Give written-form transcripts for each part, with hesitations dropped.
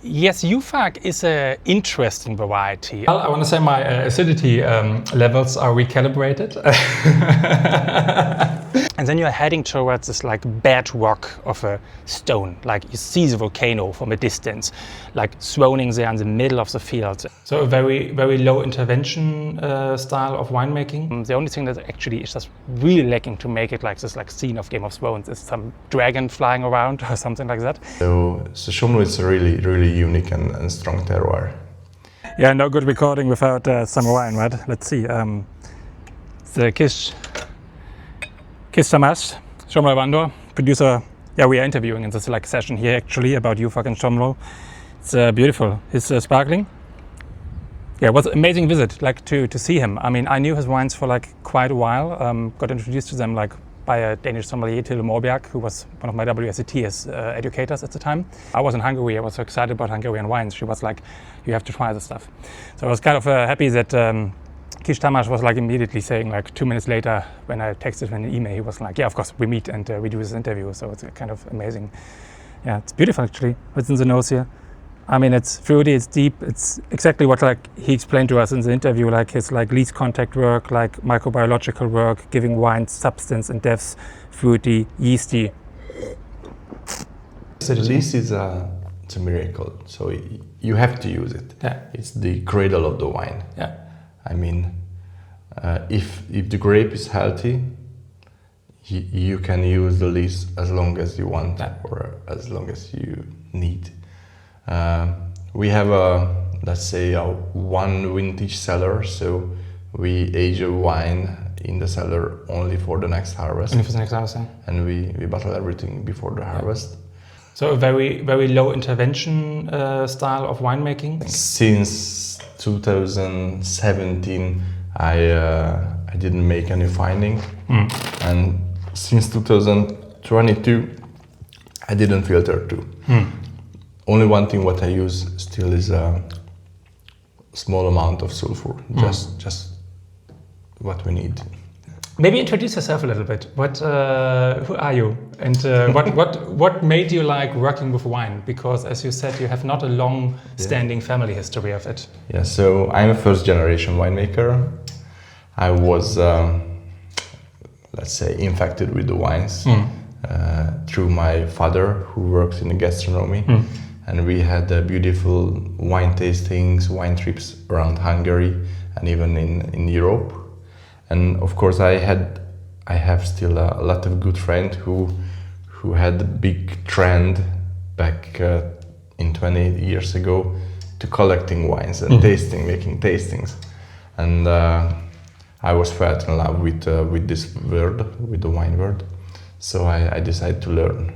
Yes, Juhfark is an interesting variety. Well, I want to say my acidity levels are recalibrated. And then you're heading towards this like bedrock of a stone, like you see the volcano from a distance, like swelling there in the middle of the field. So a very, very low intervention style of winemaking. The only thing that actually is just really lacking to make it like this like scene of Game of Thrones is some dragon flying around or something like that. So Somló is a really, really unique and strong terroir. Yeah, no good recording without some wine, right? Let's see. The Kis Tamás, Somlói Vándor, producer. Yeah, we are interviewing in this like session here actually about Juhfark and Somló. It's beautiful. It's sparkling. Yeah, it was an amazing visit, like to see him. I mean, I knew his wines for like quite a while. Got introduced to them like by a Danish sommelier, Tilde Morberg, who was one of my WSET educators at the time. I was in Hungary. I was so excited about Hungarian wines. She was like, "You have to try this stuff." So I was kind of happy that Kis Tamás was like immediately saying like 2 minutes later when I texted him an email, he was like, "Yeah, of course we meet and we do this interview." So it's kind of amazing. Yeah, it's beautiful actually. What's in the nose here? I mean, it's fruity, it's deep, it's exactly what like he explained to us in the interview, like his like least contact work, like microbiological work, giving wine substance and depth, fruity, yeasty. This is it's a miracle, so you have to use it. Yeah. It's the cradle of the wine. Yeah. I mean, if the grape is healthy, you can use the lees as long as you want or as long as you need. We have let's say a one vintage cellar, so we age a wine in the cellar only for the next harvest. Only for the next harvest, yeah. And we bottle everything before the harvest. So a very, very low intervention style of winemaking? Since 2017, I didn't make any finding. And since 2022, I didn't filter too. Only one thing what I use still is a small amount of sulfur, just what we need. Maybe introduce yourself a little bit. Who are you, and what made you like working with wine? Because as you said, you have not a long-standing family history of it. Yeah, so I'm a first-generation winemaker. I was, let's say, infected with the wines through my father, who works in the gastronomy. And we had beautiful wine tastings, wine trips around Hungary and even in Europe. And of course, I have still a lot of good friends who had a big trend back in 20 years ago to collecting wines and making tastings. And I was fell in love with this word, with the wine word. So I decided to learn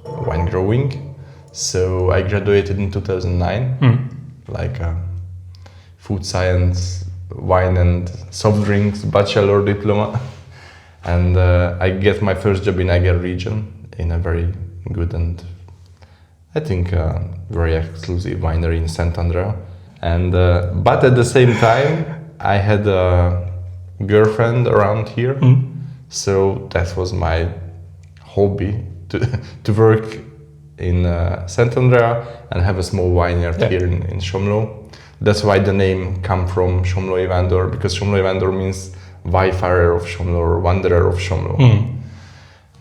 wine growing. So I graduated in 2009, like a food science, wine and soft drinks bachelor diploma. And I get my first job in Eger region in a very good and I think very exclusive winery in Szentendrea. And but at the same time, I had a girlfriend around here. So that was my hobby to work in Szentendrea and have a small vineyard here in Somló. That's why the name come from Somlói Vándor, because Somlói Vándor means wayfarer of Somló or wanderer of Somló.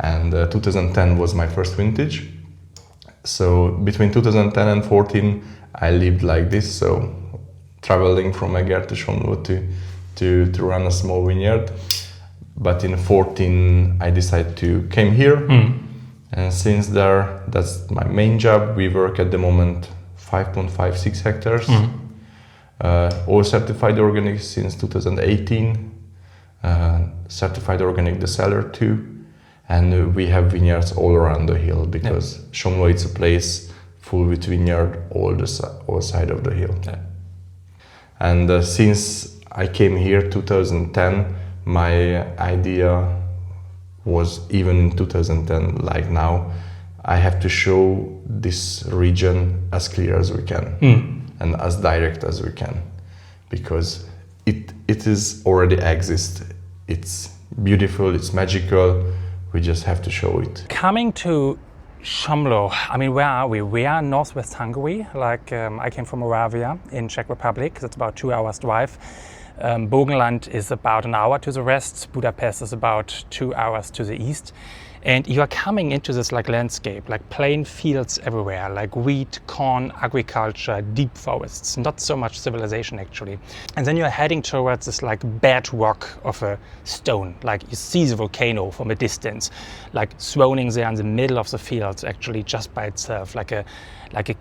And 2010 was my first vintage. So between 2010 and 14, I lived like this. So traveling from Eger to Somló to run a small vineyard. But in 14, I decided to came here. And since that's my main job. We work at the moment 5.56 hectares. All certified organic since 2018. Certified organic the cellar too. And we have vineyards all around the hill because Somló is a place full with vineyard all side of the hill. And since I came here 2010, my idea was even in 2010, like now, I have to show this region as clear as we can and as direct as we can, because it is already exists. It's beautiful, it's magical. We just have to show it. Coming to Somló. I mean, where are we? We are northwest Hungary. Like I came from Moravia in Czech Republic. It's about 2 hours drive. Burgenland is about an hour to the west. Budapest is about 2 hours to the east. And you are coming into this like landscape, like plain fields everywhere, like wheat, corn, agriculture, deep forests, not so much civilization actually. And then you're heading towards this like bedrock of a stone, like you see the volcano from a distance, like swooning there in the middle of the fields actually just by itself, like a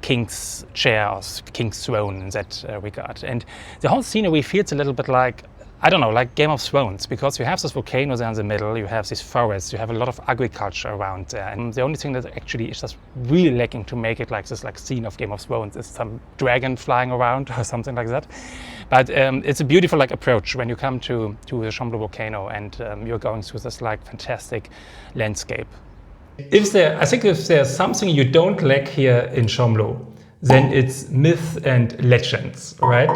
king's chair or king's throne in that regard. And the whole scenery feels a little bit like, I don't know, like Game of Thrones, because you have this volcano there in the middle, you have these forests, you have a lot of agriculture around there. And the only thing that actually is just really lacking to make it like this like scene of Game of Thrones is some dragon flying around or something like that. But it's a beautiful like approach when you come to the Somló volcano and you're going through this like fantastic landscape. I think if there's something you don't lack here in Somló, then it's myth and legends, right?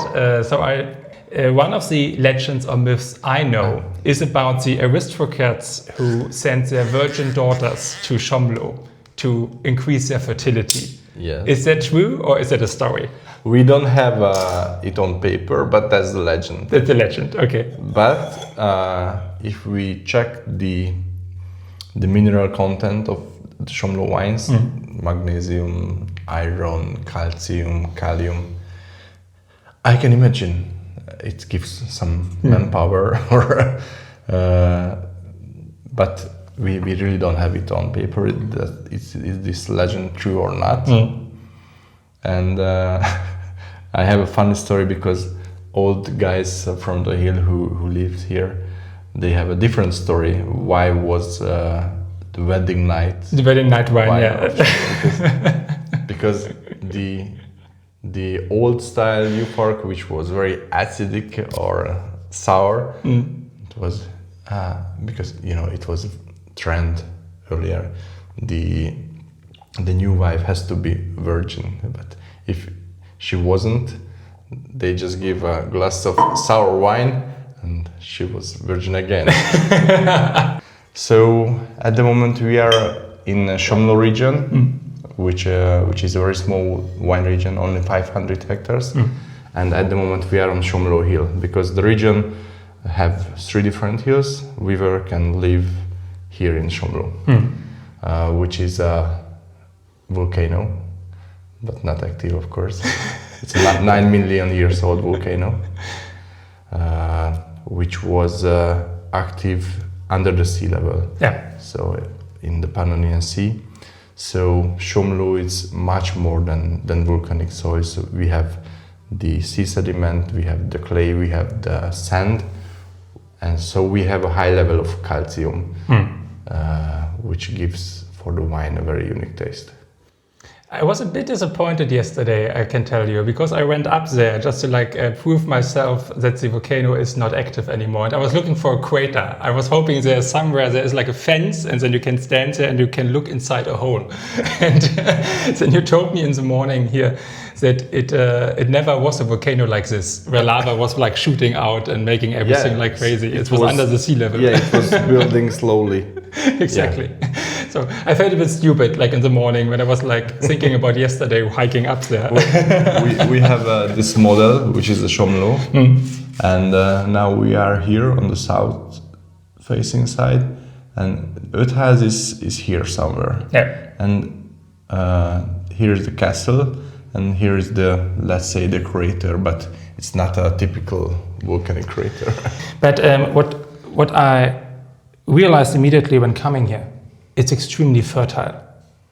One of the legends or myths I know is about the aristocrats who sent their virgin daughters to Somló to increase their fertility. Yes. Is that true or is that a story? We don't have it on paper, but that's the legend. That's the legend, okay. But if we check the mineral content of the Somló wines, magnesium, iron, calcium, kalium, I can imagine it gives some manpower, but we really don't have it on paper. Is this legend true or not? And I have a funny story because old guys from the hill who lived here, they have a different story. Why was the wedding night? The wedding night wine, yeah. Because the old style Juhfark, which was very acidic or sour, it was because it was a trend earlier. The new wife has to be virgin, but if she wasn't, they just give a glass of sour wine and she was virgin again. So at the moment we are in Somló region, which is a very small wine region, only 500 hectares. And at the moment we are on Somló hill because the region have 3 different hills. We can live here in Somló, which is a volcano, but not active, of course. It's a 9 million years old volcano, which was active under the sea level. Yeah. So in the Pannonian Sea. So Somló is much more than volcanic soil. So we have the sea sediment, we have the clay, we have the sand, and so we have a high level of calcium, which gives for the wine a very unique taste. I was a bit disappointed yesterday, I can tell you, because I went up there just to prove myself that the volcano is not active anymore. And I was looking for a crater. I was hoping there is like a fence and then you can stand there and you can look inside a hole. And then you told me in the morning here that it never was a volcano like this, where lava was like shooting out and making everything like crazy. It was under the sea level. Yeah, it was building slowly. Exactly. Yeah. So I felt a bit stupid, like in the morning when I was like thinking about yesterday hiking up there. we have this model, which is the Somló, and now we are here on the south-facing side, and Ötház is here somewhere. Yeah. And here is the castle, and here is let's say the crater, but it's not a typical volcanic crater. But what I realized immediately when coming here, it's extremely fertile.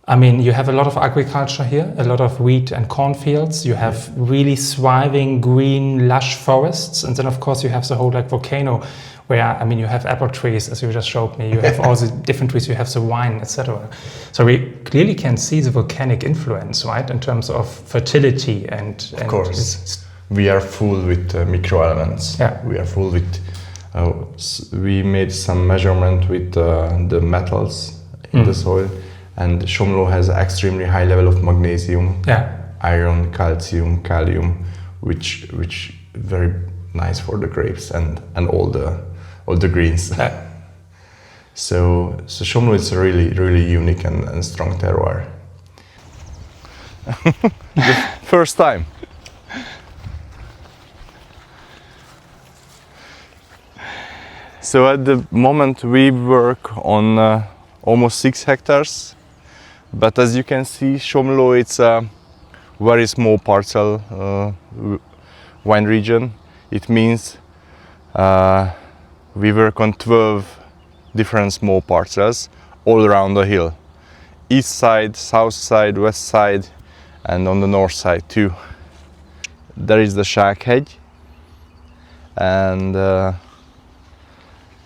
I mean, you have a lot of agriculture here, a lot of wheat and cornfields. You have really thriving, green, lush forests. And then, of course, you have the whole volcano where, you have apple trees, as you just showed me. You have all the different trees, you have the wine, etc. So we clearly can see the volcanic influence, right, in terms of fertility and... Of course. We are full with microelements. Yeah. We are full with... we made some measurement with the metals in the soil, and Somló has extremely high level of magnesium, iron, calcium, kalium, which very nice for the grapes and all the greens. So Somló is a really unique and strong terroir. The first time. So at the moment we work on almost 6 hectares, but as you can see, Somló, it's a very small parcel wine region. It means we work on 12 different small parcels all around the hill. East side, south side, west side, and on the north side too. There is the Sághegyi, and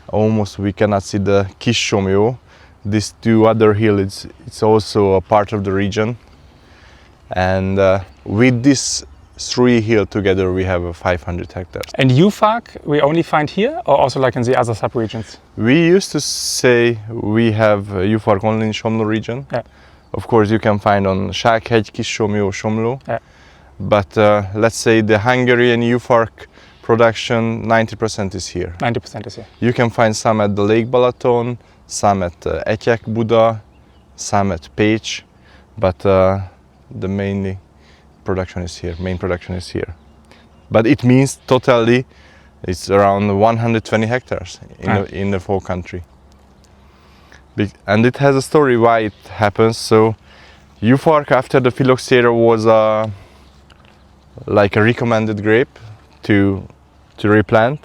almost we cannot see the Kis Somló. These 2 other hills, it's also a part of the region. And with this 3 hills together, we have 500 hectares. And Juhfark we only find here, or also like in the other sub-regions? We used to say we have Juhfark only in Somló region. Yeah. Of course, you can find on Sághegyi, Kis Somló, Somló. Yeah. But let's say the Hungarian Juhfark production, 90% is here. 90% is here. You can find some at the Lake Balaton, some at Etyek, Buda, some at Pécs, but the main production is here. But it means totally it's around 120 hectares in the whole country. And it has a story why it happens. So Juhfark after the phylloxera was like a recommended grape to replant,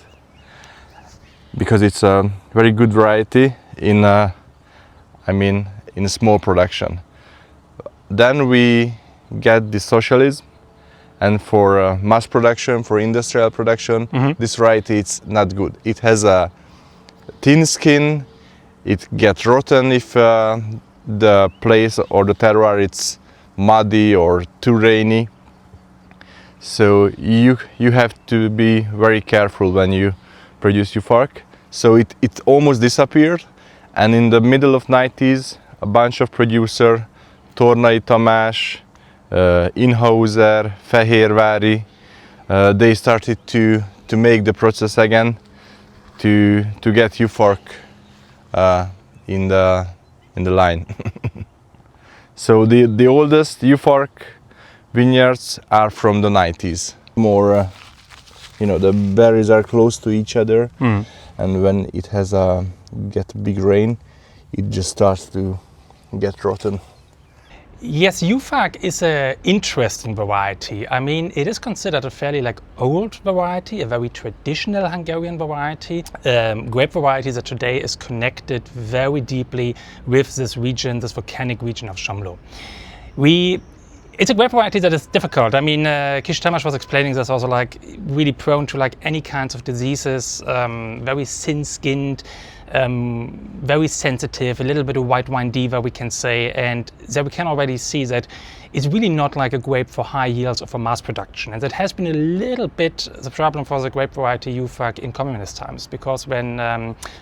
because it's a very good variety in a small production. Then we get the socialism, and for mass production, for industrial production, this variety it's not good. It has a thin skin, it gets rotten if the place or the terroir it's muddy or too rainy. So you have to be very careful when you produce Juhfark. So it almost disappeared, and in the middle of 90s, a bunch of producers, Tornai Tamás, Inhauser, Fehérvári, they started to make the process again to get Juhfark in the line. So the oldest Juhfark vineyards are from the 90s. More, the berries are close to each other, and when it has get big rain, it just starts to get rotten. Yes, Juhfark is an interesting variety. I mean, it is considered a fairly old variety, a very traditional Hungarian variety. Grape variety that today is connected very deeply with this region, this volcanic region of Somló. It's a grape variety that is difficult. I mean, Kis Tamás was explaining this also, really prone to any kinds of diseases, very thin-skinned, very sensitive, a little bit of white wine diva, we can say, and there we can already see that it's really not like a grape for high yields or for mass production. And that has been a little bit the problem for the grape variety Juhfark in communist times, because when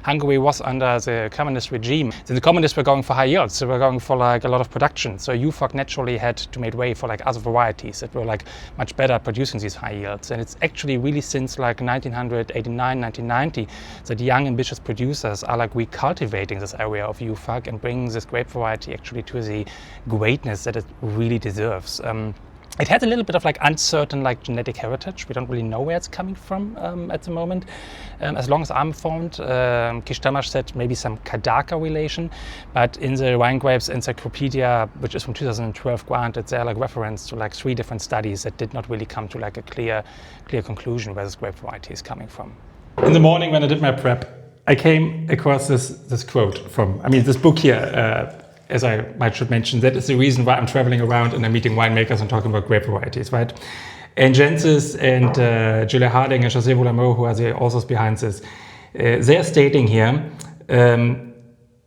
Hungary was under the communist regime, then the communists were going for high yields. They were going for a lot of production. So Juhfark naturally had to make way for other varieties that were much better at producing these high yields. And it's actually really since 1989, 1990 that young ambitious producers are recultivating this area of Juhfark and bringing this grape variety actually to the greatness that it really deserves. It has a little bit of uncertain genetic heritage. We don't really know where it's coming from at the moment. As long as I'm informed, Kis Tamás said maybe some Kadaka relation, but in the Wine Grapes Encyclopedia, which is from 2012, granted, there are reference to 3 different studies that did not really come to a clear conclusion where this grape variety is coming from. In the morning when I did my prep, I came across this quote from, this book here, as I should mention, that is the reason why I'm traveling around and I'm meeting winemakers and talking about grape varieties, right? And Jensis and Julia Harding and José Volameux, who are the authors behind this, they're stating here,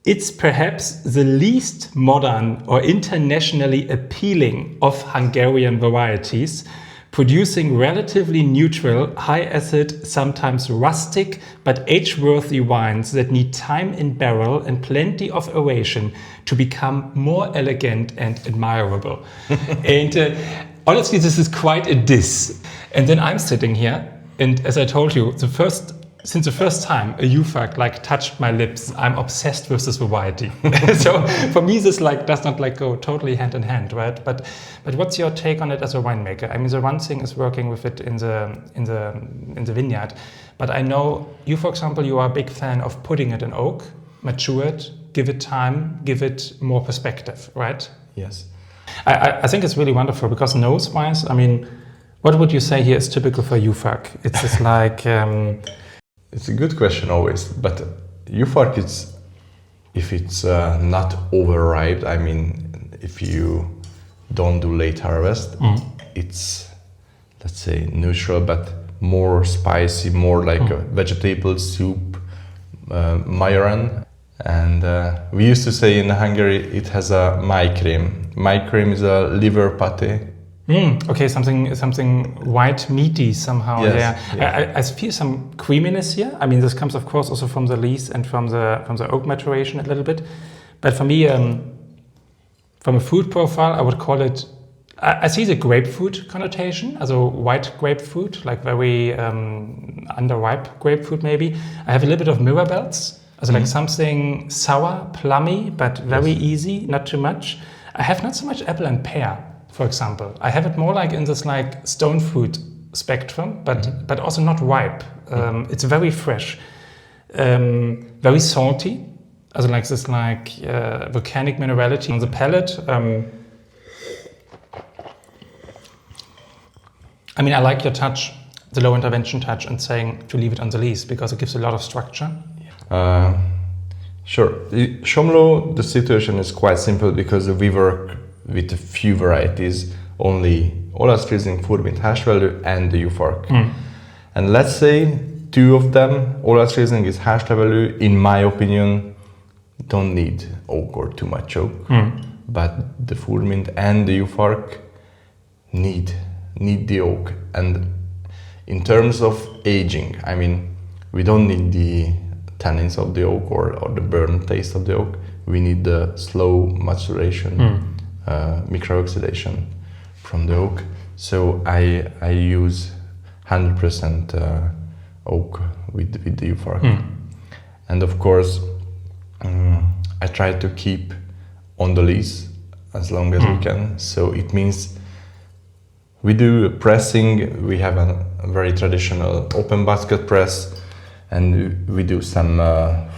it's perhaps the least modern or internationally appealing of Hungarian varieties, producing relatively neutral, high-acid, sometimes rustic, but age-worthy wines that need time in barrel and plenty of aeration to become more elegant and admirable. And honestly, this is quite a diss. And then I'm sitting here, and as I told you, the first since the first time a Juhfark like touched my lips, I'm obsessed with this variety. So for me, this like does not like go totally hand in hand, right? But what's your take on it as a winemaker? I mean, the one thing is working with it in the vineyard, but I know you, for example, you are a big fan of putting it in oak, mature it, give it time, give it more perspective, right? Yes. I think it's really wonderful because nose-wise, I mean, what would you say here is typical for Juhfark? It's just like... It's a good question always, but Juhfark is, if it's not overripe, I mean, if you don't do late harvest, it's, let's say, neutral, but more spicy, more like a vegetable soup, majoran. And we used to say in Hungary, it has a májkrém. Májkrém is a liver pate. Okay, something white, meaty somehow. Yes, yeah. I feel some creaminess here. I mean, this comes, of course, also from the lees and from the oak maturation a little bit. But for me, from a food profile, I would call it. I see the grapefruit connotation, also white grapefruit, like very underripe grapefruit. Maybe I have a little bit of mirabelles, also like something sour, plummy, but very easy, not too much. I have not so much apple and pear, for example. I have it more like in this like stone fruit spectrum, but also not ripe. It's very fresh, very salty, also like this like volcanic minerality on the palate. I mean, I like your touch, the low intervention touch, and saying to leave it on the lees because it gives a lot of structure. Sure. Somló, the situation is quite simple because we work with a few varieties, only Olaszriesling, Furmint, hash value, and the Juhfark. And let's say two of them, Olaszriesling is hash value, in my opinion, don't need oak or too much oak. But the Furmint and the Juhfark need the oak. And in terms of aging, I mean, we don't need the tannins of the oak or the burnt taste of the oak. We need the slow maturation, micro-oxidation from the oak. So I use 100% oak with the Juhfark. And of course, I try to keep on the lees as long as we can. So it means we do pressing. We have a very traditional open basket press, and we do some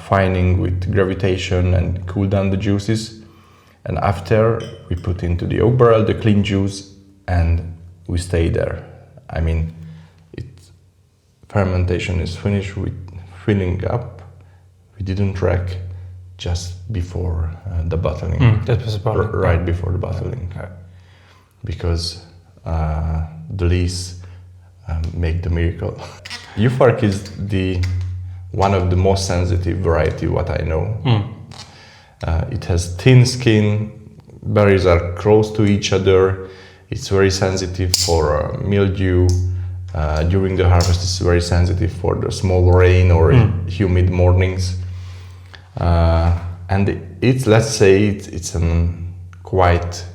fining with gravitation and cool down the juices. And after we put into the oak barrel the clean juice, and we stay there. I mean, fermentation is finished with filling up. We didn't rack just before the bottling. That was about right before the bottling, because the lees make the miracle. Juhfark is one of the most sensitive variety what I know. It has thin skin, berries are close to each other. It's very sensitive for mildew. During the harvest, it's very sensitive for the small rain or humid mornings. And let's say it's a quite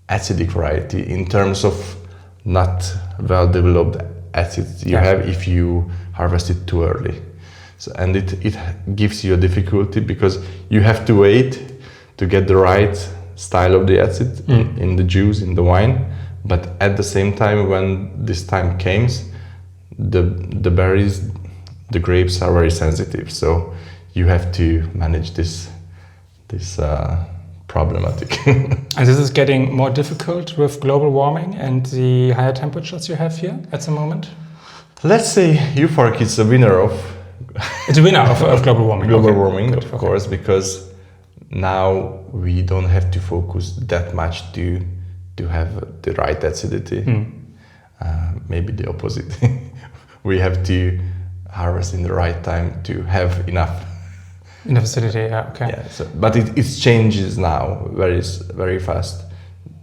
acidic variety in terms of not well developed acids you have if you harvest it too early. So, and it gives you a difficulty because you have to wait to get the right style of the acid in the juice, in the wine. But at the same time, when this time comes, the berries, the grapes are very sensitive. So you have to manage this problematic. And this is getting more difficult with global warming and the higher temperatures you have here at the moment? Let's say Juhfark is a winner of... It's a winner of global warming. Global warming, of course, because now we don't have to focus that much to have the right acidity. Maybe the opposite. We have to harvest in the right time to have enough. In the facility, okay. Yeah, but it changes now very fast.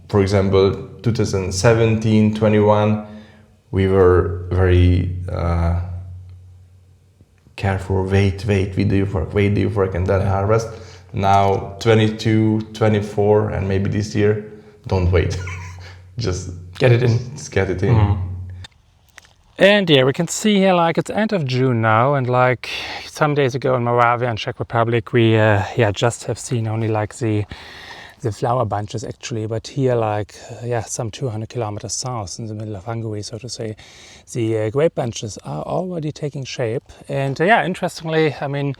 For example, 2017, 21, we were very careful, wait with the Juhfark and then harvest. Now 22, 24 and maybe this year, don't wait. Just get it in. Just get it in. And yeah, we can see here like it's end of June now, and like some days ago in Moravia and Czech Republic, we just have seen only like the flower bunches actually, but here like some 200 kilometers south in the middle of Hungary, so to say, the grape bunches are already taking shape. And interestingly, I mean,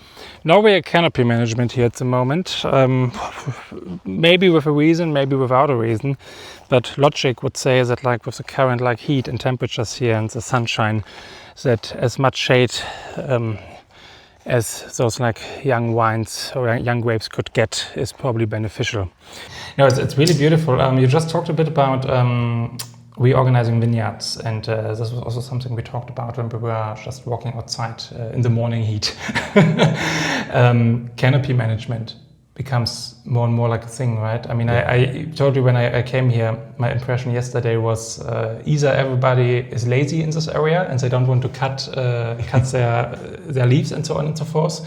no real canopy management here at the moment, maybe with a reason, maybe without a reason, but logic would say that like with the current like heat and temperatures here and the sunshine, that as much shade as those like young wines or young grapes could get is probably beneficial. It's really beautiful. You just talked a bit about reorganizing vineyards, and this was also something we talked about when we were just walking outside in the morning heat. Canopy management becomes more and more like a thing, right? I mean, I told you when I came here, my impression yesterday was either everybody is lazy in this area and they don't want to cut their leaves and so on and so forth,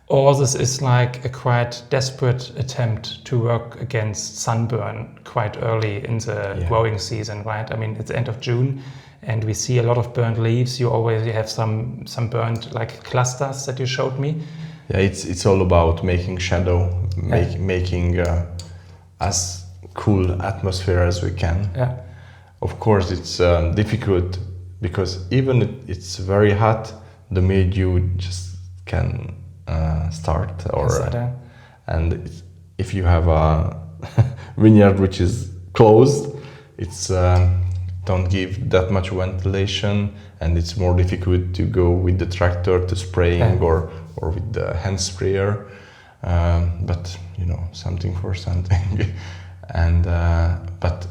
or this is like a quite desperate attempt to work against sunburn quite early in the growing season, right? I mean, it's end of June and we see a lot of burnt leaves. You always have some burnt like clusters that you showed me. Yeah, it's all about making shadow, making as cool atmosphere as we can. Yeah. Of course, it's difficult because even it's very hot, the mildew just can start. And if you have a vineyard which is closed, it's don't give that much ventilation, and it's more difficult to go with the tractor to spraying or with the hand sprayer, but something for something. And but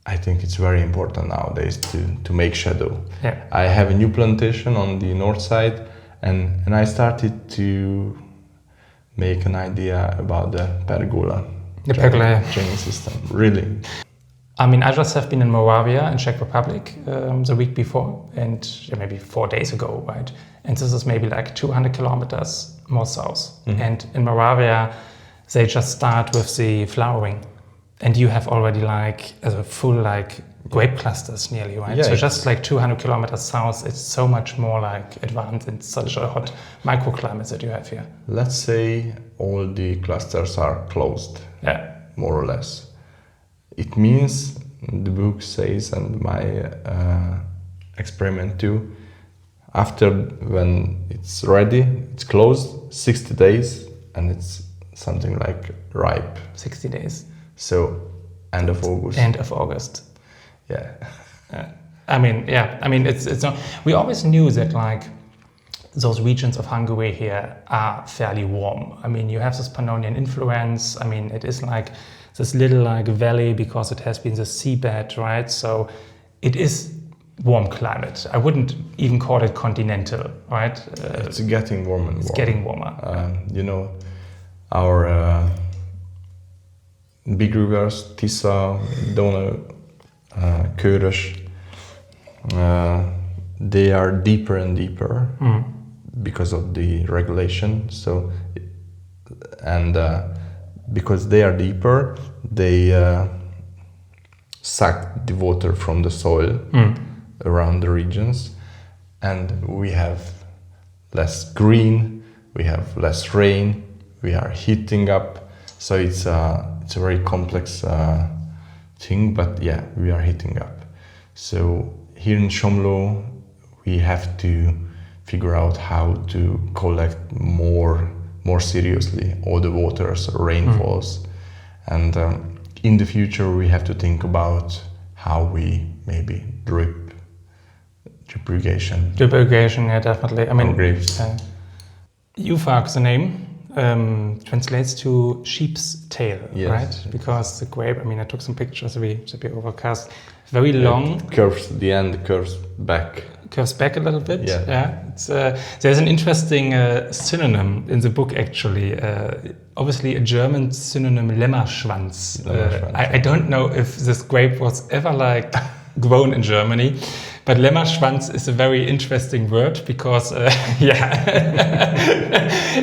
I think it's very important nowadays to make shadow. I have a new plantation on the north side, and I started to make an idea about the pergola training system. Really, I mean, I just have been in Moravia in Czech Republic the week before, and maybe 4 days ago, right? And this is maybe like 200 kilometers more south. Mm-hmm. And in Moravia, they just start with the flowering, and you have already like a full like grape clusters nearly, right? So just like 200 kilometers south, it's so much more like advanced in such a hot microclimates that you have here. Let's say all the clusters are closed, more or less. It means, the book says, and my experiment too, after when it's ready, it's closed, 60 days, and it's something like ripe. 60 days. So, end of August. End of August. Yeah. I mean, it's not. We always knew that like those regions of Hungary here are fairly warm. I mean, you have this Pannonian influence. I mean, it is like this little like valley because it has been the seabed, right? So it is warm climate. I wouldn't even call it continental, right? It's getting warmer and warmer. It's getting warmer. Our big rivers, Tisza, Dona, Körös, they are deeper and deeper because of the regulation. So, and because they are deeper, they suck the water from the soil around the regions, and we have less green, we have less rain, we are heating up. So it's a very complex thing, but we are heating up. So here in Somló, we have to figure out how to collect more seriously all the waters, rainfalls, and in the future we have to think about how we maybe drip irrigation. Drip irrigation, yeah, definitely. I mean, grapes. Juhfark, the name, translates to sheep's tail, right? Because the grape, I mean, I took some pictures, we overcast, very long. The end curves back. Curves back a little bit. It's, there's an interesting synonym in the book, actually. Obviously, a German synonym, Lämmerschwanz. I don't know if this grape was ever like grown in Germany, but Lämmerschwanz is a very interesting word because,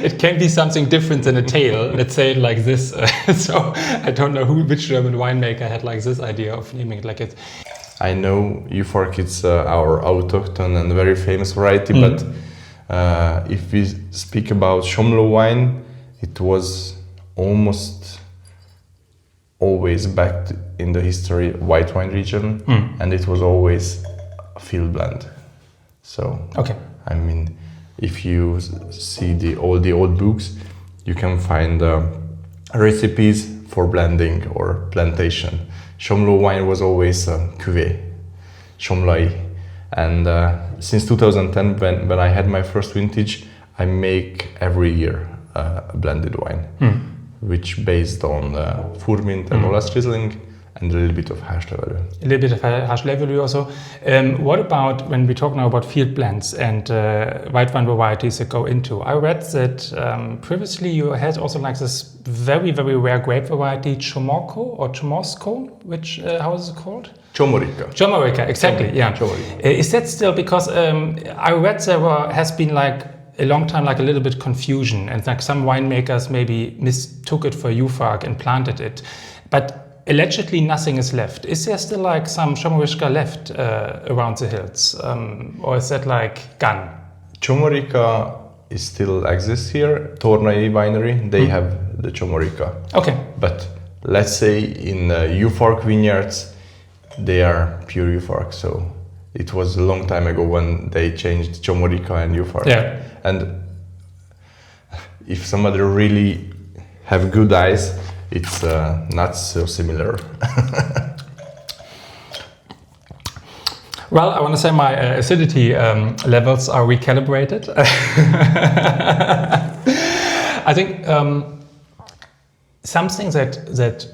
it can be something different than a tail. Let's say it like this. So I don't know which German winemaker had like this idea of naming it like it. I know Juhfark is our autochthon and very famous variety, but if we speak about Somló wine, it was almost always back in the history white wine region, and it was always a field blend. So, I mean, if you see all the old books, you can find recipes for blending or plantation. Somló wine was always a cuvée, Somlói. And since 2010, when I had my first vintage, I make every year a blended wine, which based on Furmint and Olas Riesling and a little bit of Haschlevelő. A little bit of Haschlevelő also. What about when we talk now about field blends and white wine varieties that go into? I read that previously you had also like this very, very rare grape variety, Chomorko or Chomorsko, which, how is it called? Chomorica. Chomorica, exactly, yeah. Chomorica. Is that still, because I read there has been like a long time like a little bit confusion, and like some winemakers maybe mistook it for Juhfark and planted it, but allegedly nothing is left. Is there still like some Chomorica left around the hills, or is that like gone? Chomorica still exists here. Tornai winery, they have the Chomorica. Okay. But let's say in Juhfark vineyards, they are pure Juhfark. So it was a long time ago when they changed Chomorica and Juhfark. Yeah. And if somebody really have good eyes, it's not so similar. Well, I want to say my acidity levels are recalibrated. I think something that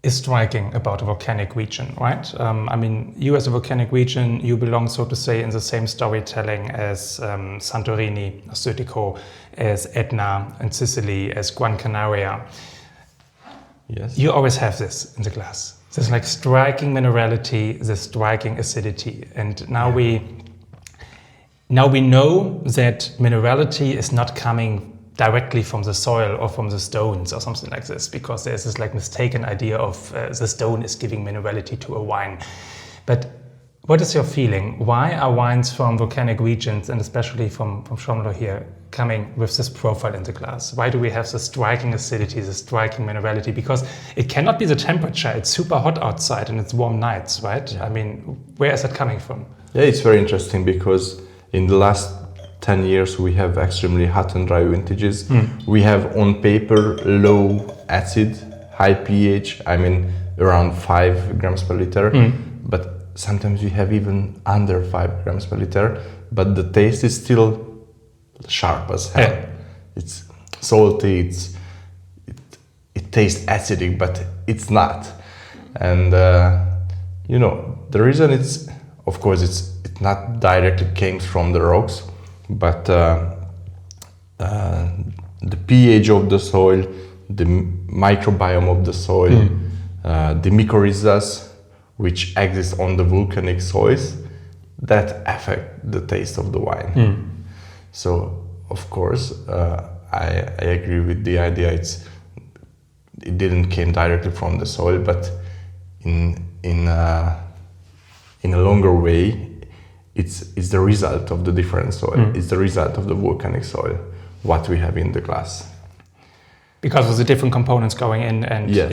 is striking about a volcanic region, right? I mean, you as a volcanic region, you belong, so to say, in the same storytelling as Santorini, Ascetico, as Etna and Sicily, as Gran Canaria. Yes. You always have this in the glass. There's like striking minerality, the striking acidity. And now we know that minerality is not coming directly from the soil or from the stones or something like this, because there's this like mistaken idea of the stone is giving minerality to a wine. But what is your feeling? Why are wines from volcanic regions, and especially from Somló here, coming with this profile in the glass? Why do we have the striking acidity, the striking minerality? Because it cannot be the temperature. It's super hot outside and it's warm nights, right? Yeah. I mean, where is that coming from? Yeah, it's very interesting because in the last 10 years we have extremely hot and dry vintages. We have on paper low acid, high pH, I mean around 5 grams per liter, but sometimes we have even under 5 grams per liter, but the taste is still sharp as hell. Yeah. It's salty, it tastes acidic, but it's not. And you know, the reason it's, of course, it not directly came from the rocks, but the pH of the soil, the microbiome of the soil, the mycorrhizas which exist on the volcanic soils, that affect the taste of the wine. So, of course, I agree with the idea. It didn't came directly from the soil, but in a longer way, it's the result of the different soil. It's the result of the volcanic soil, what we have in the glass. Because of the different components going in and yes.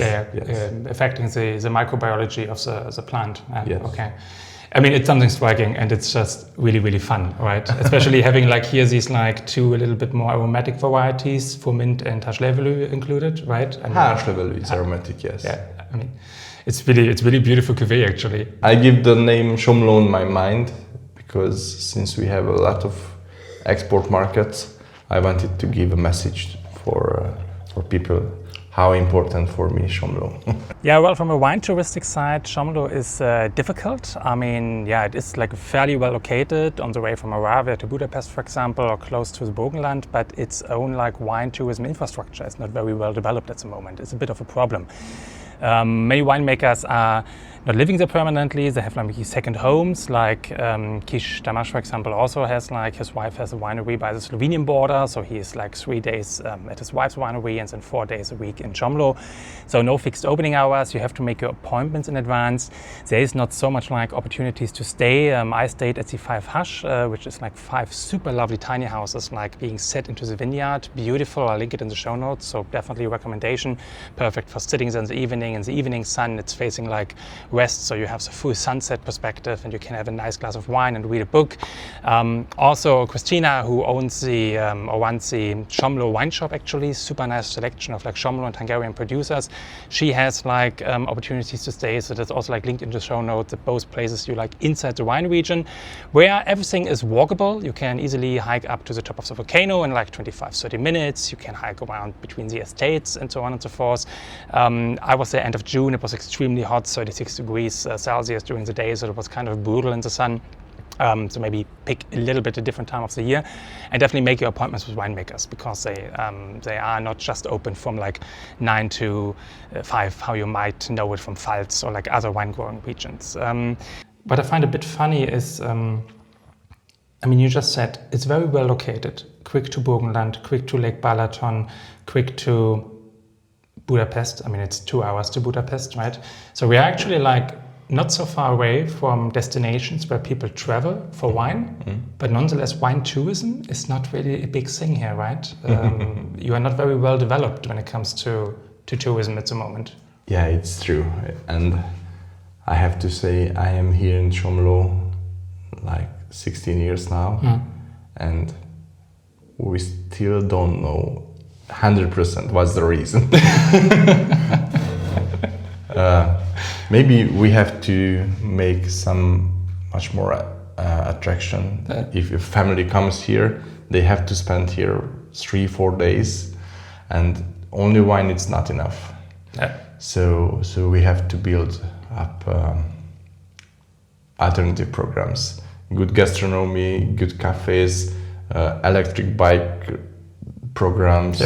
Affecting the microbiology of the plant. Yes. Okay. I mean, it's something striking, and it's just really, really fun, right? Especially having like here these like two a little bit more aromatic varieties, Furmint and Haschlevelő included, right? Haschlevelő is aromatic, yes. Yeah, I mean, it's really beautiful cuvée actually. I give the name Somló in my mind because since we have a lot of export markets, I wanted to give a message for people how important for me Somló. Yeah, well, from a wine touristic side, Somló is difficult. I mean, yeah, it is like fairly well located on the way from Moravia to Budapest, for example, or close to the Burgenland, but its own like wine tourism infrastructure is not very well developed at the moment. It's a bit of a problem. Many winemakers are not living there permanently. They have like second homes, like Kis Tamás, for example, also has like, his wife has a winery by the Slovenian border, so he is like 3 days at his wife's winery and then 4 days a week in Somló. So no fixed opening hours, you have to make your appointments in advance. There is not so much like opportunities to stay. I stayed at the 5 Hash, which is like 5 super lovely tiny houses, like being set into the vineyard. Beautiful, I'll link it in the show notes, so definitely a recommendation. Perfect for sitting there in the evening sun, it's facing like west, so you have the full sunset perspective and you can have a nice glass of wine and read a book. Also Christina, who owns the or runs the Somló wine shop, actually super nice selection of like Somló and Hungarian producers. She has like opportunities to stay, so that's also like linked in the show notes at both places you like inside the wine region, where everything is walkable. You can easily hike up to the top of the volcano in like 25-30 minutes. You can hike around between the estates and so on and so forth. I was there end of June, it was extremely hot, 36 degrees Celsius during the day, so it was kind of brutal in the sun. So maybe pick a little bit a different time of the year, and definitely make your appointments with winemakers, because they are not just open from like 9 to 5, how you might know it from Pfalz or like other wine growing regions. What I find a bit funny is, I mean, you just said it's very well located, quick to Burgenland, quick to Lake Balaton, quick to Budapest. I mean, it's 2 hours to Budapest, right? So we are actually like not so far away from destinations where people travel for wine, but nonetheless wine tourism is not really a big thing here, right? You are not very well developed when it comes to tourism at the moment. Yeah, it's true. And I have to say, I am here in Somló like 16 years now, and we still don't know 100% what's the reason. Maybe we have to make some much more attraction. If your family comes here, they have to spend here 3-4 days, and only wine it's not enough. So we have to build up alternative programs, good gastronomy, good cafes, electric bike programs,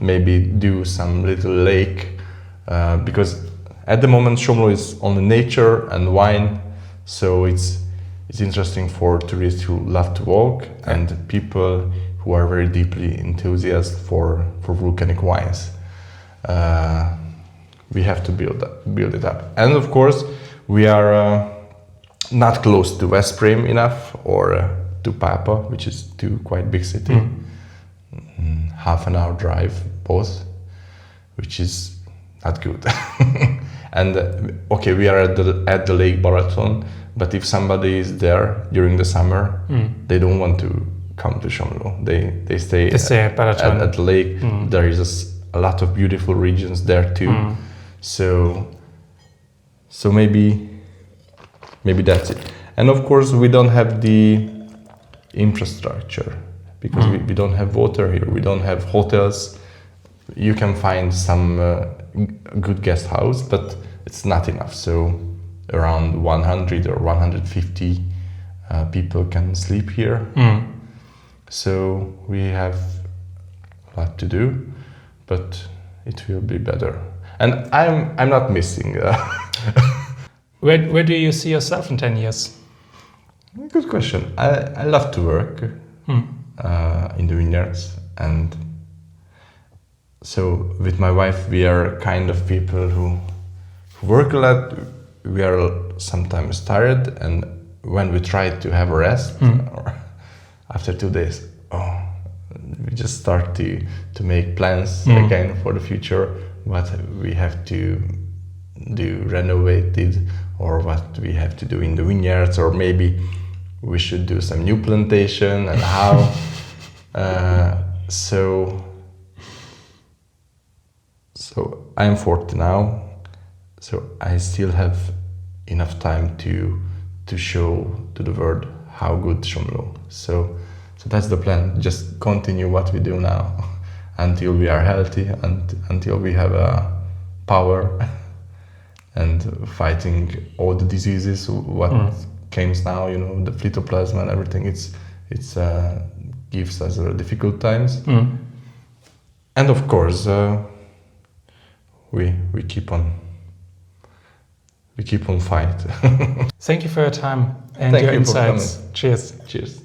maybe do some little lake, because at the moment Somló is only nature and wine, so it's interesting for tourists who love to walk and people who are very deeply enthusiastic for volcanic wines. We have to build it up, and of course we are not close to Veszprém enough, or to Papa, which is two quite big city. Half an hour drive both, which is not good. And okay, we are at the Lake Balaton, but if somebody is there during the summer, they don't want to come to Somló. They stay at the lake. There is a lot of beautiful regions there too. So maybe that's it. And of course we don't have the infrastructure, because we don't have water here, we don't have hotels. You can find some good guest house, but it's not enough. So around 100 or 150 people can sleep here. So we have a lot to do, but it will be better. And I'm not missing. Where do you see yourself in 10 years? Good question. I love to work in the vineyards, and so with my wife we are kind of people who work a lot. We are sometimes tired, and when we try to have a rest, or after 2 days, we just start to make plans again for the future, what we have to do renovated, or what we have to do in the vineyards, or maybe we should do some new plantation, and how. So I'm 40 now, so I still have enough time to show to the world how good Somló. So that's the plan. Just continue what we do now until we are healthy, and until we have power and fighting all the diseases what comes now, the phytoplasma and everything. It's gives us difficult times. And of course we keep on we keep on fight. Thank you for your time and Thank your you for insights. coming. Cheers. Cheers.